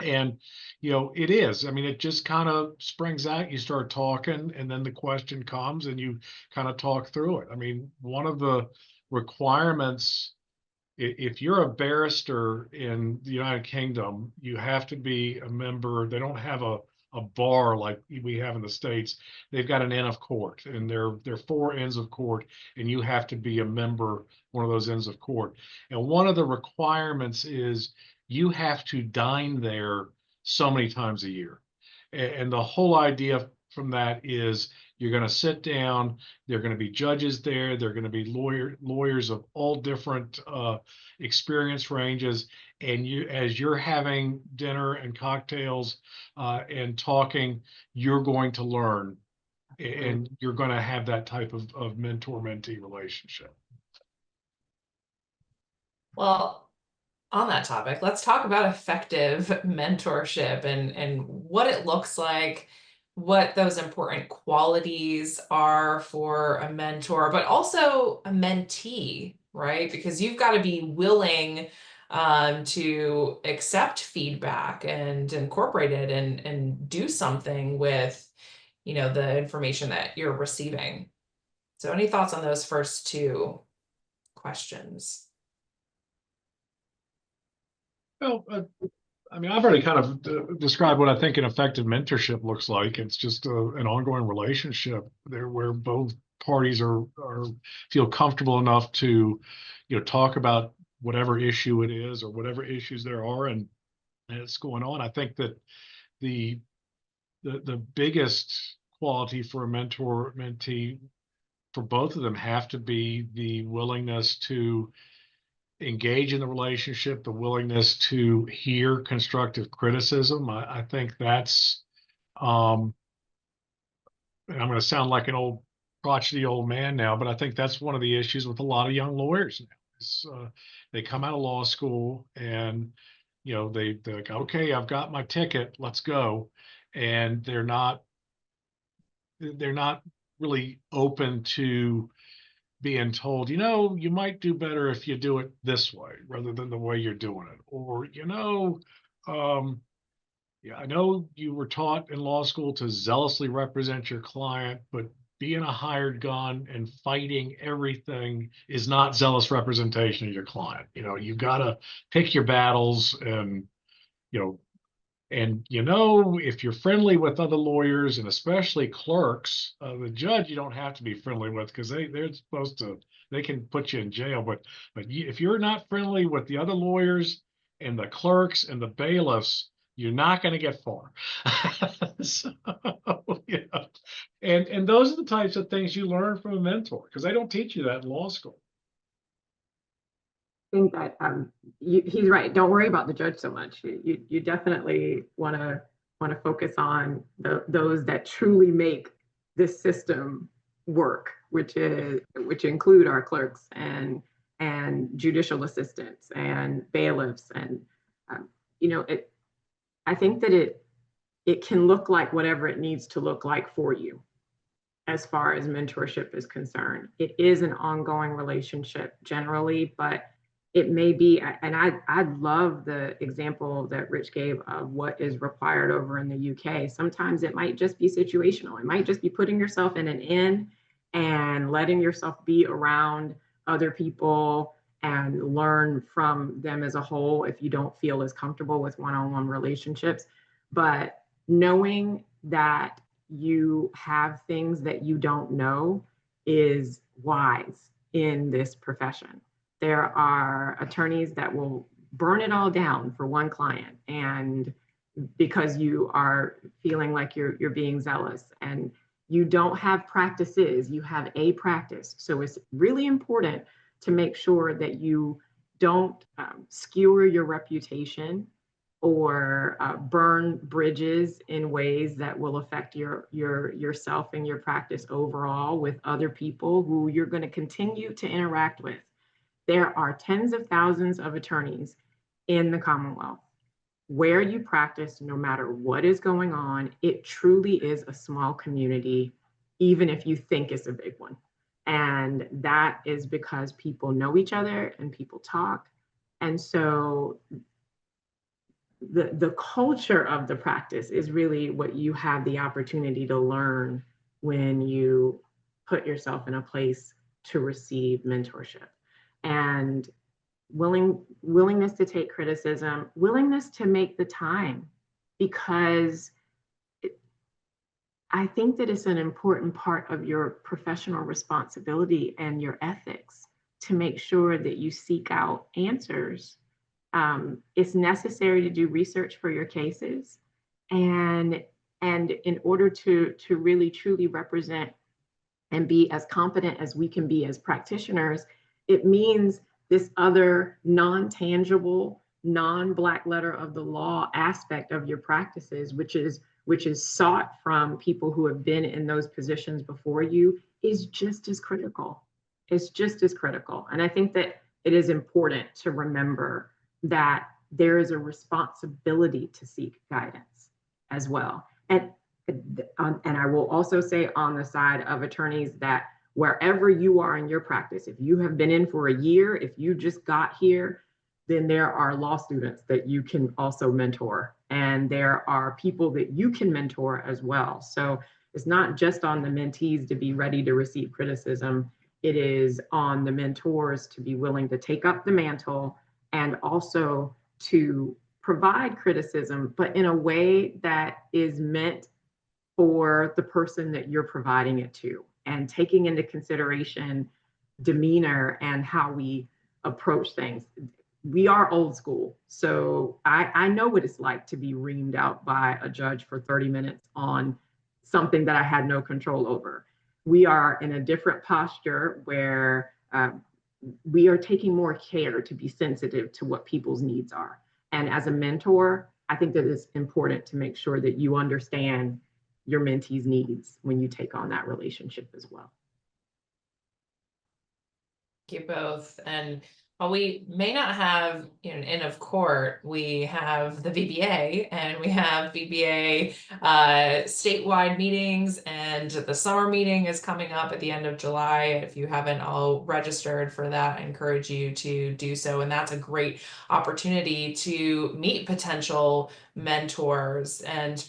And, it is. I mean, it just kind of springs out. You start talking, and then the question comes, and you kind of talk through it. I mean, one of the requirements, if you're a barrister in the United Kingdom, you have to be a member. They don't have a bar like we have in the States. They've got an inn of court, and they're four inns of court, and you have to be a member, one of those inns of court. And one of the requirements is you have to dine there so many times a year. And the whole idea from that is you're going to sit down. There are going to be judges there. There are going to be lawyers of all different experience ranges. And as you're having dinner and cocktails and talking, you're going to learn, and you're going to have that type of mentor-mentee relationship. Well, on that topic, let's talk about effective mentorship and what it looks like, what those important qualities are for a mentor, but also a mentee, right? Because you've got to be willing to accept feedback and incorporate it and do something with, the information that you're receiving. So any thoughts on those first two questions? Well, I mean, I've already kind of described what I think an effective mentorship looks like. It's just an ongoing relationship there where both parties are feel comfortable enough to, talk about whatever issue it is or whatever issues there are, and it's going on. I think that the biggest quality for a mentor mentee for both of them have to be the willingness to engage in the relationship, the willingness to hear constructive criticism. I think that's, and I'm going to sound like an old crotchety old man now, but I think that's one of the issues with a lot of young lawyers now. Is, they come out of law school and, they're like, okay, I've got my ticket, let's go. And they're not really open to being told, you might do better if you do it this way rather than the way you're doing it. Or, yeah, I know you were taught in law school to zealously represent your client, but being a hired gun and fighting everything is not zealous representation of your client. You've got to pick your battles and, if you're friendly with other lawyers and especially clerks, the judge you don't have to be friendly with because they can put you in jail. But if you're not friendly with the other lawyers and the clerks and the bailiffs, you're not going to get far. So, and those are the types of things you learn from a mentor because they don't teach you that in law school. I think that he's right. Don't worry about the judge so much. You definitely want to focus on those that truly make this system work, which include our clerks and judicial assistants and bailiffs, and I think that it can look like whatever it needs to look like for you. As far as mentorship is concerned, it is an ongoing relationship generally, but it may be, and I love the example that Rich gave of what is required over in the UK. Sometimes it might just be situational. It might just be putting yourself in an inn and letting yourself be around other people and learn from them as a whole if you don't feel as comfortable with one-on-one relationships. But knowing that you have things that you don't know is wise in this profession. There are attorneys that will burn it all down for one client, and because you are feeling like you're being zealous, and you don't have practices, you have a practice. So it's really important to make sure that you don't skewer your reputation or burn bridges in ways that will affect yourself and your practice overall with other people who you're going to continue to interact with. There are tens of thousands of attorneys in the Commonwealth. Where you practice, no matter what is going on, it truly is a small community, even if you think it's a big one. And that is because people know each other and people talk. And so the culture of the practice is really what you have the opportunity to learn when you put yourself in a place to receive mentorship. And willingness to take criticism, willingness to make the time, because I think that it's an important part of your professional responsibility and your ethics to make sure that you seek out answers. It's necessary to do research for your cases, and in order to really truly represent and be as competent as we can be as practitioners, it means this other non-tangible, non-black letter of the law aspect of your practices, which is sought from people who have been in those positions before you, is just as critical. It's just as critical. And I think that it is important to remember that there is a responsibility to seek guidance as well. And I will also say on the side of attorneys that wherever you are in your practice, if you have been in for a year, if you just got here, then there are law students that you can also mentor. And there are people that you can mentor as well. So it's not just on the mentees to be ready to receive criticism. It is on the mentors to be willing to take up the mantle and also to provide criticism, but in a way that is meant for the person that you're providing it to, and taking into consideration demeanor and how we approach things. We are old school, so I know what it's like to be reamed out by a judge for 30 minutes on something that I had no control over. We are in a different posture where we are taking more care to be sensitive to what people's needs are. And as a mentor, I think that it's important to make sure that you understand your mentee's needs when you take on that relationship as well. Thank you both. And while we may not have an end of court, we have the VBA, and we have VBA statewide meetings, and the summer meeting is coming up at the end of July. If you haven't all registered for that, I encourage you to do so. And that's a great opportunity to meet potential mentors and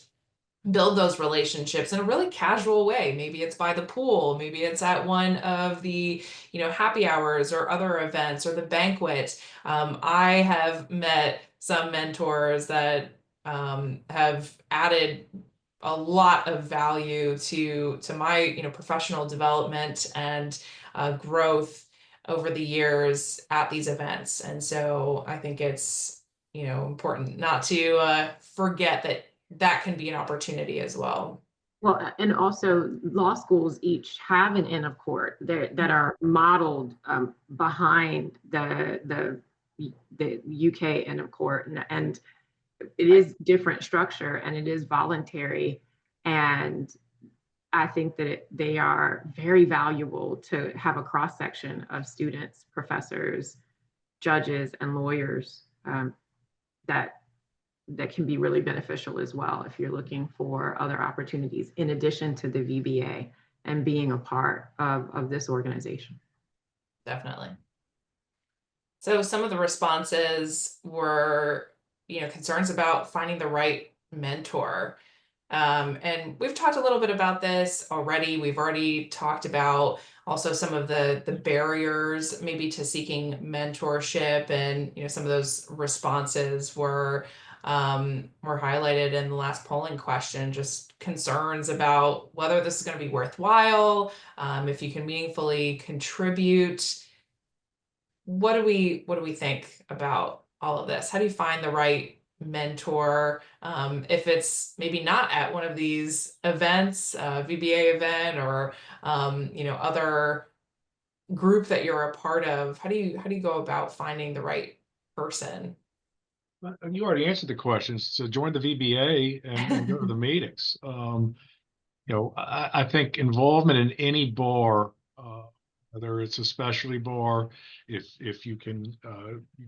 build those relationships in a really casual way. Maybe it's by the pool, maybe it's at one of the happy hours or other events or the banquet. I have met some mentors that have added a lot of value to my professional development and growth over the years at these events. And so I think it's important not to forget that can be an opportunity as well. Well, and also law schools each have an inn of court that are modeled behind the UK inn of court, and it is different structure and it is voluntary. And I think that they are very valuable to have a cross section of students, professors, judges, and lawyers that can be really beneficial as well if you're looking for other opportunities in addition to the VBA and being a part of this organization. Definitely. So some of the responses were, concerns about finding the right mentor. And we've talked a little bit about this already. We've already talked about also some of the barriers maybe to seeking mentorship, and some of those responses were highlighted in the last polling question. Just concerns about whether this is going to be worthwhile, if you can meaningfully contribute. What do we think about all of this? How do you find the right mentor if it's maybe not at one of these events, VBA event, or other group that you're a part of, how do you go about finding the right person? You already answered the questions. So join the VBA and go to the meetings. I think involvement in any bar, whether it's a specialty bar, if you can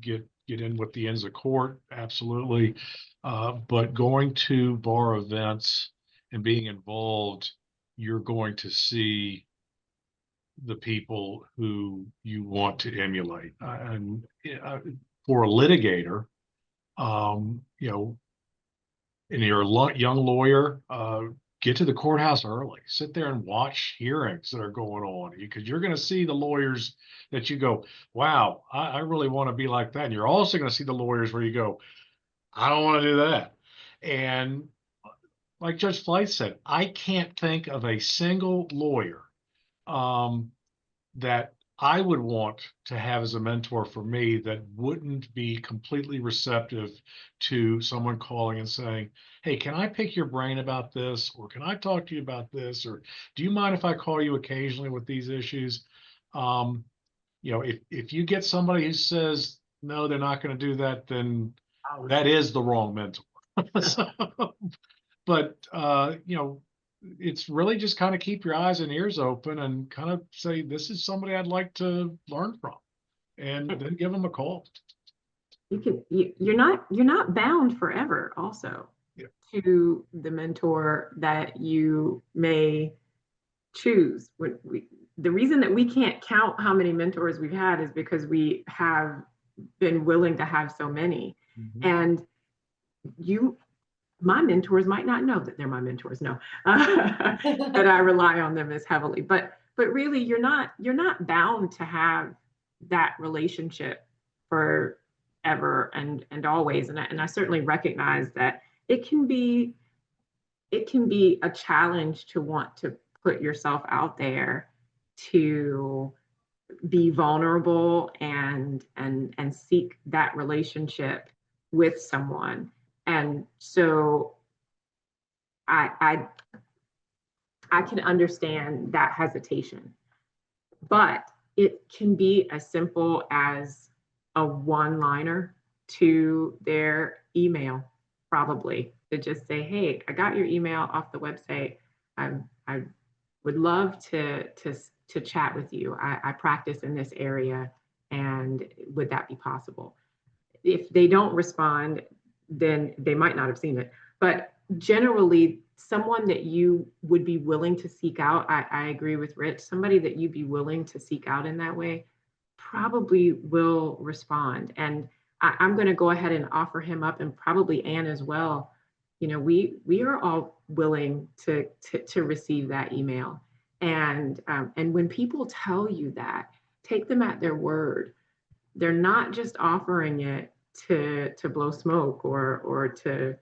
get in with the ends of court, absolutely. But going to bar events and being involved, you're going to see the people who you want to emulate. And for a litigator, and you're a young lawyer, get to the courthouse early. Sit there and watch hearings that are going on, because you're going to see the lawyers that you go, wow, I really want to be like that. And you're also going to see the lawyers where you go, I don't want to do that. And like Judge Flythe said, I can't think of a single lawyer that I would want to have as a mentor for me that wouldn't be completely receptive to someone calling and saying, hey, can I pick your brain about this? Or can I talk to you about this? Or do you mind if I call you occasionally with these issues? If you get somebody who says, no, they're not going to do that, then that is the wrong mentor. So, but, it's really just kind of keep your eyes and ears open and kind of say, this is somebody I'd like to learn from, and then give them a call. You're not bound forever also to the mentor that you may choose. The reason that we can't count how many mentors we've had is because we have been willing to have so many. And my mentors might not know that they're my mentors, no, but I rely on them as heavily. But really, you're not bound to have that relationship forever and always. And I certainly recognize that it can be a challenge to want to put yourself out there, to be vulnerable and seek that relationship with someone. And so I can understand that hesitation, but it can be as simple as a one-liner to their email, probably, to just say, hey, I got your email off the website. I would love to chat with you. I practice in this area, and would that be possible? If they don't respond, then they might not have seen it. But generally, someone that you would be willing to seek out, I agree with Rich, somebody that you'd be willing to seek out in that way probably will respond. And I'm going to go ahead and offer him up, and probably Anne as well. We are all willing to receive that email. And when people tell you that, take them at their word. They're not just offering it to blow smoke or to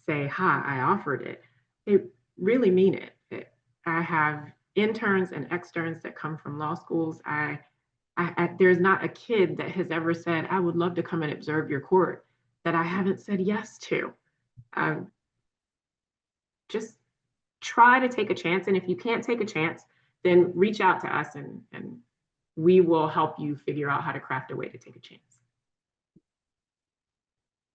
say, hi, I offered it. They really mean it. I have interns and externs that come from law schools. There's not a kid that has ever said, I would love to come and observe your court, that I haven't said yes to. Just try to take a chance. And if you can't take a chance, then reach out to us, and we will help you figure out how to craft a way to take a chance.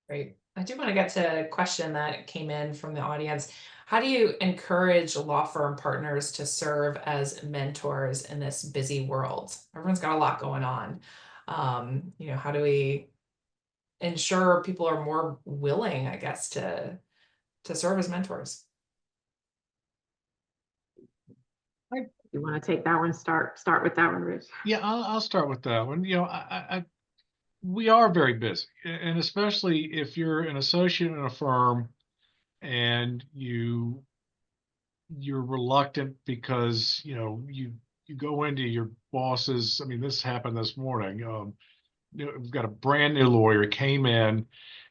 Great. I do want to get to a question that came in from the audience. How do you encourage law firm partners to serve as mentors in this busy world? Everyone's got a lot going on. How do we ensure people are more willing, I guess, to serve as mentors? You want to take that one? Start with that one, Rich. Yeah, I'll start with that one. We are very busy, and especially if you're an associate in a firm and you're reluctant because you go into your bosses. I mean, this happened this morning. We've got a brand new lawyer came in,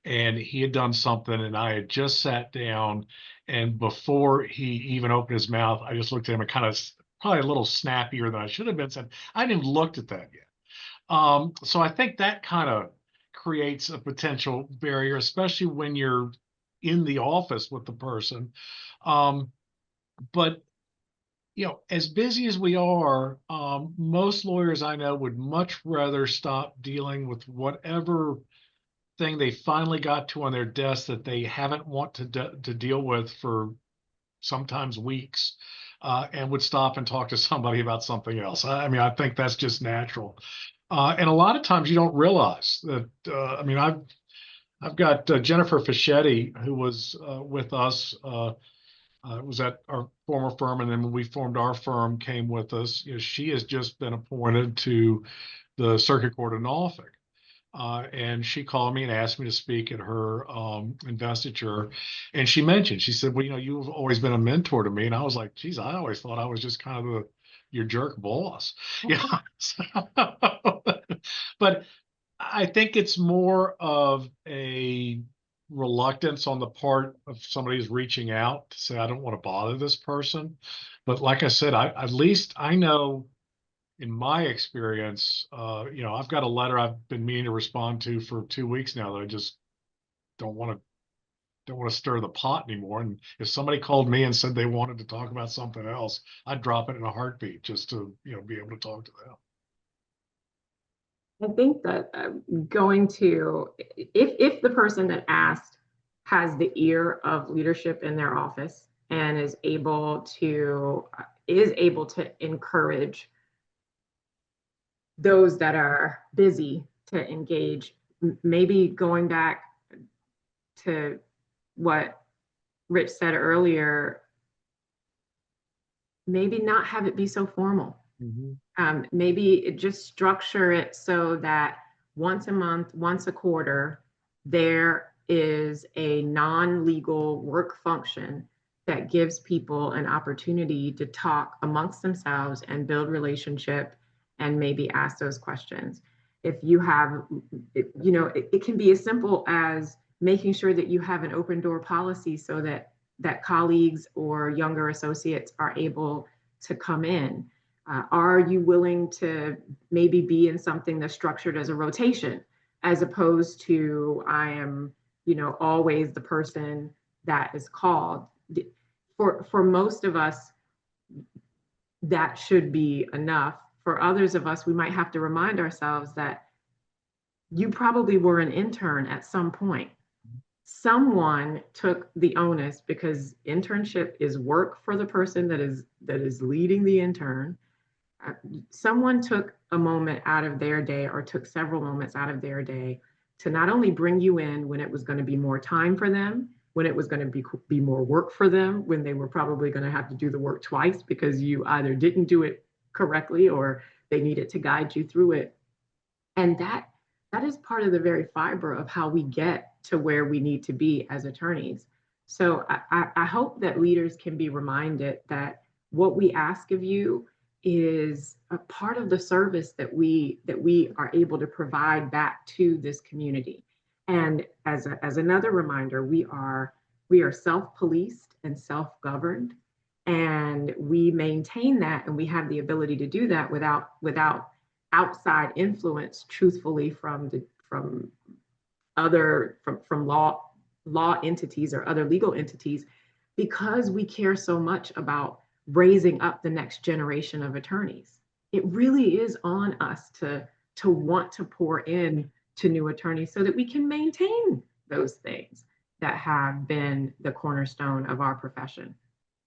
and he had done something, and I had just sat down, and before he even opened his mouth, I just looked at him and kind of, probably a little snappier than I should have been, said, I hadn't even looked at that yet. So I think that kind of creates a potential barrier, especially when you're in the office with the person. But as busy as we are, most lawyers I know would much rather stop dealing with whatever thing they finally got to on their desk that they haven't want to deal with for sometimes weeks, and would stop and talk to somebody about something else. I mean, I think that's just natural. And a lot of times you don't realize that. I've got Jennifer Fischetti, who was with us. Was at our former firm, and then when we formed our firm, came with us. She has just been appointed to the Circuit Court of Norfolk. And she called me and asked me to speak at her investiture. And she said, well, you've always been a mentor to me. And I was like, geez, I always thought I was just kind of your jerk boss. Yeah. But I think it's more of a reluctance on the part of somebody who's reaching out to say, I don't want to bother this person. But like I said, at least I know in my experience, I've got a letter I've been meaning to respond to for 2 weeks now that I just don't want to stir the pot anymore. And if somebody called me and said they wanted to talk about something else, I'd drop it in a heartbeat just to, be able to talk to them. I think that if the person that asked has the ear of leadership in their office and is able to encourage those that are busy to engage, maybe going back to what Rich said earlier, maybe not have it be so formal. Maybe just structure it so that once a month, once a quarter, there is a non-legal work function that gives people an opportunity to talk amongst themselves and build relationship and maybe ask those questions. If you have, it can be as simple as making sure that you have an open door policy so that colleagues or younger associates are able to come in. Are you willing to maybe be in something that's structured as a rotation, as opposed to I am, always the person that is called? For most of us, that should be enough. For others of us, we might have to remind ourselves that you probably were an intern at some point. Someone took the onus, because internship is work for the person that is leading the intern. Someone took a moment out of their day, or took several moments out of their day, to not only bring you in when it was going to be more time for them, when it was going to be more work for them, when they were probably going to have to do the work twice because you either didn't do it correctly or they needed to guide you through it. And that is part of the very fiber of how we get to where we need to be as attorneys. So I hope that leaders can be reminded that what we ask of you is a part of the service that we are able to provide back to this community. And as another reminder, we are self-policed and self-governed, and we maintain that, and we have the ability to do that without outside influence, truthfully, from law entities or other legal entities, because we care so much about raising up the next generation of attorneys. It really is on us to want to pour in to new attorneys so that we can maintain those things that have been the cornerstone of our profession.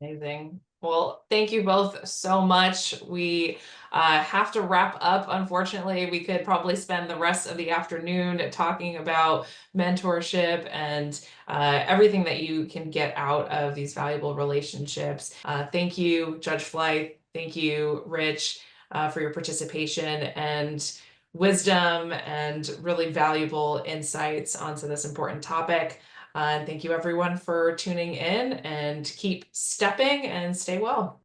Amazing. Well, thank you both so much. We have to wrap up. Unfortunately, we could probably spend the rest of the afternoon talking about mentorship and everything that you can get out of these valuable relationships. Thank you, Judge Flythe. Thank you, Rich, for your participation and wisdom and really valuable insights onto this important topic. And thank you everyone for tuning in, and keep stepping and stay well.